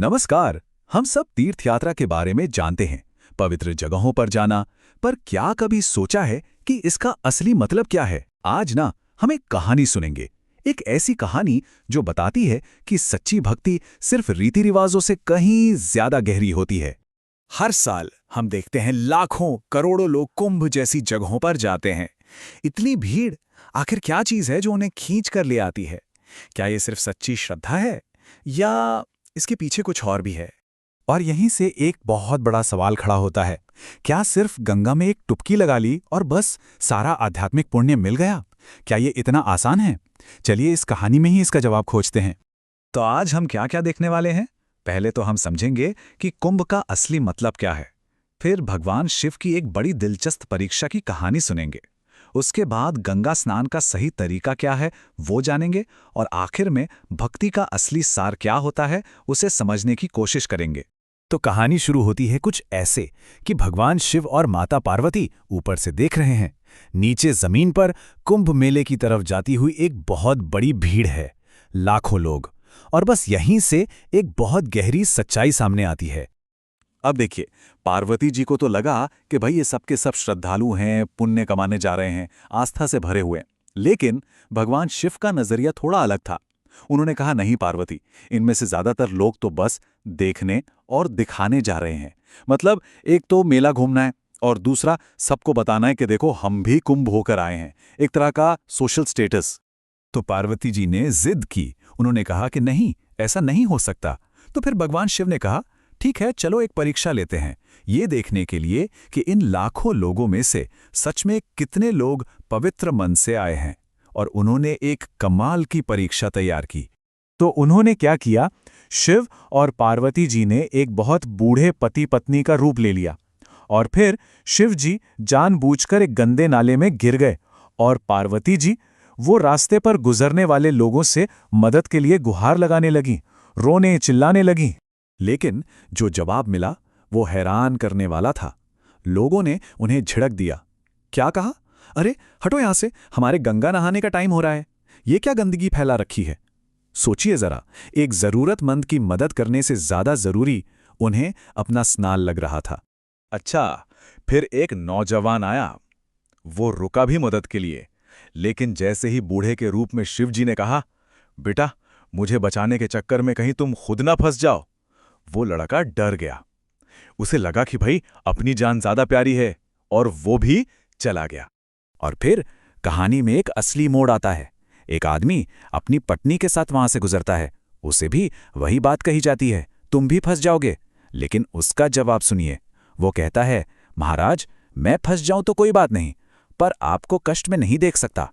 नमस्कार। हम सब तीर्थ यात्रा के बारे में जानते हैं, पवित्र जगहों पर जाना। पर क्या कभी सोचा है कि इसका असली मतलब क्या है? आज ना हम एक कहानी सुनेंगे, एक ऐसी कहानी जो बताती है कि सच्ची भक्ति सिर्फ रीति रिवाजों से कहीं ज्यादा गहरी होती है। हर साल हम देखते हैं लाखों करोड़ों लोग कुंभ जैसी जगहों पर जाते हैं। इतनी भीड़, आखिर क्या चीज है जो उन्हें खींच कर ले आती है? क्या ये सिर्फ सच्ची श्रद्धा है या इसके पीछे कुछ और भी है? और यहीं से एक बहुत बड़ा सवाल खड़ा होता है, क्या सिर्फ गंगा में एक टुपकी लगा ली और बस सारा आध्यात्मिक पुण्य मिल गया? क्या ये इतना आसान है? चलिए इस कहानी में ही इसका जवाब खोजते हैं। तो आज हम क्या क्या देखने वाले हैं? पहले तो हम समझेंगे कि कुंभ का असली मतलब क्या है। फिर भगवान शिव की एक बड़ी दिलचस्प परीक्षा की कहानी सुनेंगे। उसके बाद गंगा स्नान का सही तरीका क्या है वो जानेंगे, और आखिर में भक्ति का असली सार क्या होता है उसे समझने की कोशिश करेंगे। तो कहानी शुरू होती है कुछ ऐसे कि भगवान शिव और माता पार्वती ऊपर से देख रहे हैं। नीचे जमीन पर कुंभ मेले की तरफ जाती हुई एक बहुत बड़ी भीड़ है, लाखों लोग। और बस यहीं से एक बहुत गहरी सच्चाई सामने आती है। अब देखिए, पार्वती जी को तो लगा कि भाई ये सब के सब श्रद्धालु हैं, पुण्य कमाने जा रहे हैं, आस्था से भरे हुए। लेकिन भगवान शिव का नजरिया थोड़ा अलग था। उन्होंने कहा, नहीं पार्वती, इनमें से ज्यादातर लोग तो बस देखने और दिखाने जा रहे हैं। मतलब एक तो मेला घूमना है और दूसरा सबको बताना है कि देखो हम भी कुंभ होकर आए हैं, एक तरह का सोशल स्टेटस। तो पार्वती जी ने जिद की। उन्होंने कहा कि नहीं, ऐसा नहीं हो सकता। तो फिर भगवान शिव ने कहा, ठीक है, चलो एक परीक्षा लेते हैं, ये देखने के लिए कि इन लाखों लोगों में से सच में कितने लोग पवित्र मन से आए हैं। और उन्होंने एक कमाल की परीक्षा तैयार की। तो उन्होंने क्या किया? शिव और पार्वती जी ने एक बहुत बूढ़े पति पत्नी का रूप ले लिया, और फिर शिव जी जानबूझकर एक गंदे नाले में गिर गए, और पार्वती जी वो रास्ते पर गुजरने वाले लोगों से मदद के लिए गुहार लगाने लगीं, रोने चिल्लाने लगीं। लेकिन जो जवाब मिला वो हैरान करने वाला था। लोगों ने उन्हें झिड़क दिया। क्या कहा? अरे हटो यहां से, हमारे गंगा नहाने का टाइम हो रहा है, ये क्या गंदगी फैला रखी है? सोचिए जरा, एक जरूरतमंद की मदद करने से ज्यादा जरूरी उन्हें अपना स्नान लग रहा था। अच्छा, फिर एक नौजवान आया। वो रुका भी मदद के लिए, लेकिन जैसे ही बूढ़े के रूप में शिव जी ने कहा, बेटा, मुझे बचाने के चक्कर में कहीं तुम खुद ना फंस जाओ, वो लड़का डर गया। उसे लगा कि भाई अपनी जान ज्यादा प्यारी है, और वो भी चला गया। और फिर कहानी में एक असली मोड़ आता है। एक आदमी अपनी पत्नी के साथ वहां से गुजरता है। उसे भी वही बात कही जाती है, तुम भी फंस जाओगे। लेकिन उसका जवाब सुनिए। वो कहता है, महाराज, मैं फंस जाऊं तो कोई बात नहीं, पर आपको कष्ट में नहीं देख सकता।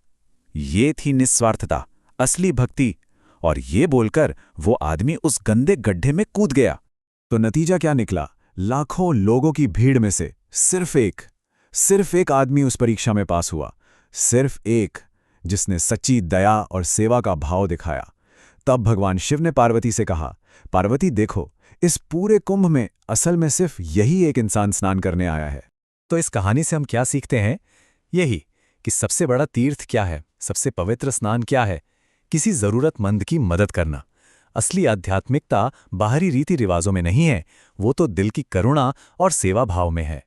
ये थी निस्वार्थता, असली भक्ति। और ये बोलकर वो आदमी उस गंदे गड्ढे में कूद गया। तो नतीजा क्या निकला? लाखों लोगों की भीड़ में से सिर्फ एक आदमी उस परीक्षा में पास हुआ। सिर्फ एक, जिसने सच्ची दया और सेवा का भाव दिखाया। तब भगवान शिव ने पार्वती से कहा, पार्वती देखो, इस पूरे कुंभ में असल में सिर्फ यही एक इंसान स्नान करने आया है। तो इस कहानी से हम क्या सीखते हैं? यही कि सबसे बड़ा तीर्थ क्या है, सबसे पवित्र स्नान क्या है? किसी जरूरतमंद की मदद करना। असली आध्यात्मिकता बाहरी रीति रिवाजों में नहीं है, वो तो दिल की करुणा और सेवा भाव में है।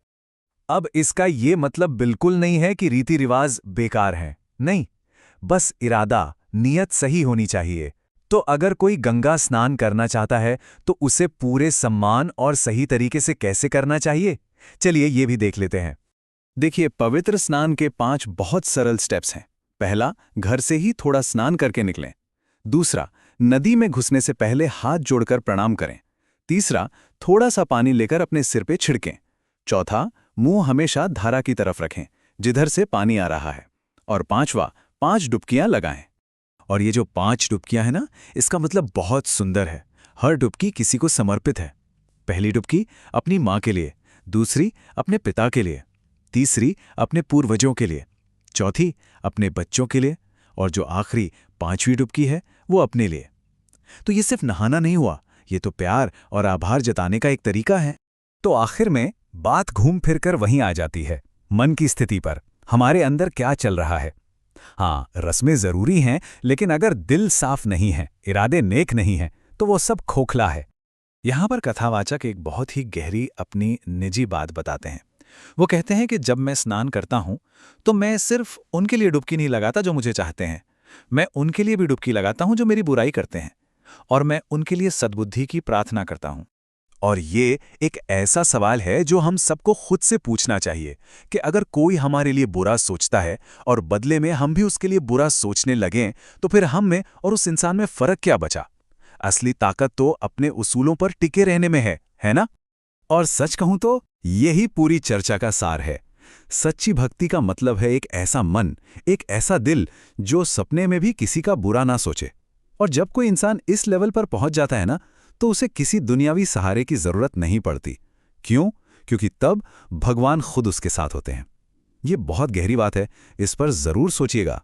अब इसका ये मतलब बिल्कुल नहीं है कि रीति रिवाज बेकार हैं, नहीं, बस इरादा, नियत सही होनी चाहिए। तो अगर कोई गंगा स्नान करना चाहता है तो उसे पूरे सम्मान और सही तरीके से कैसे करना चाहिए, चलिए ये भी देख लेते हैं। देखिए, पवित्र स्नान के 5 बहुत सरल स्टेप्स हैं। पहला, घर से ही थोड़ा स्नान करके निकलें। दूसरा, नदी में घुसने से पहले हाथ जोड़कर प्रणाम करें। तीसरा, थोड़ा सा पानी लेकर अपने सिर पे छिड़कें। चौथा, मुंह हमेशा धारा की तरफ रखें, जिधर से पानी आ रहा है। और पांचवा, 5 डुबकियां लगाएं। और ये जो 5 डुबकियां हैं ना, इसका मतलब बहुत सुंदर है। हर डुबकी किसी को समर्पित है। पहली डुबकी अपनी माँ के लिए, दूसरी अपने पिता के लिए, तीसरी अपने पूर्वजों के लिए, चौथी अपने बच्चों के लिए, और जो आखिरी 5वीं डुबकी है वो अपने लिए। तो ये सिर्फ नहाना नहीं हुआ, ये तो प्यार और आभार जताने का एक तरीका है। तो आखिर में बात घूम फिर कर वहीं आ जाती है, मन की स्थिति पर। हमारे अंदर क्या चल रहा है? हाँ, रस्में जरूरी हैं, लेकिन अगर दिल साफ नहीं है, इरादे नेक नहीं है, तो वो सब खोखला है। यहाँ पर कथावाचक एक बहुत ही गहरी अपनी निजी बात बताते हैं। वो कहते हैं कि जब मैं स्नान करता हूँ तो मैं सिर्फ उनके लिए डुबकी नहीं लगाता जो मुझे चाहते हैं, मैं उनके लिए भी डुबकी लगाता हूँ जो मेरी बुराई करते हैं, और मैं उनके लिए सद्बुद्धि की प्रार्थना करता हूँ। और ये एक ऐसा सवाल है जो हम सबको खुद से पूछना चाहिए कि अगर कोई हमारे लिए बुरा सोचता है और बदले में हम भी उसके लिए बुरा सोचने लगें, तो फिर हम में और उस इंसान में फर्क क्या बचा? असली ताकत तो अपने उसूलों पर टिके रहने में है ना? और सच कहूं तो यही पूरी चर्चा का सार है। सच्ची भक्ति का मतलब है एक ऐसा मन, एक ऐसा दिल जो सपने में भी किसी का बुरा ना सोचे। और जब कोई इंसान इस लेवल पर पहुंच जाता है ना, तो उसे किसी दुनियावी सहारे की जरूरत नहीं पड़ती। क्यों? क्योंकि तब भगवान खुद उसके साथ होते हैं। ये बहुत गहरी बात है, इस पर जरूर सोचिएगा।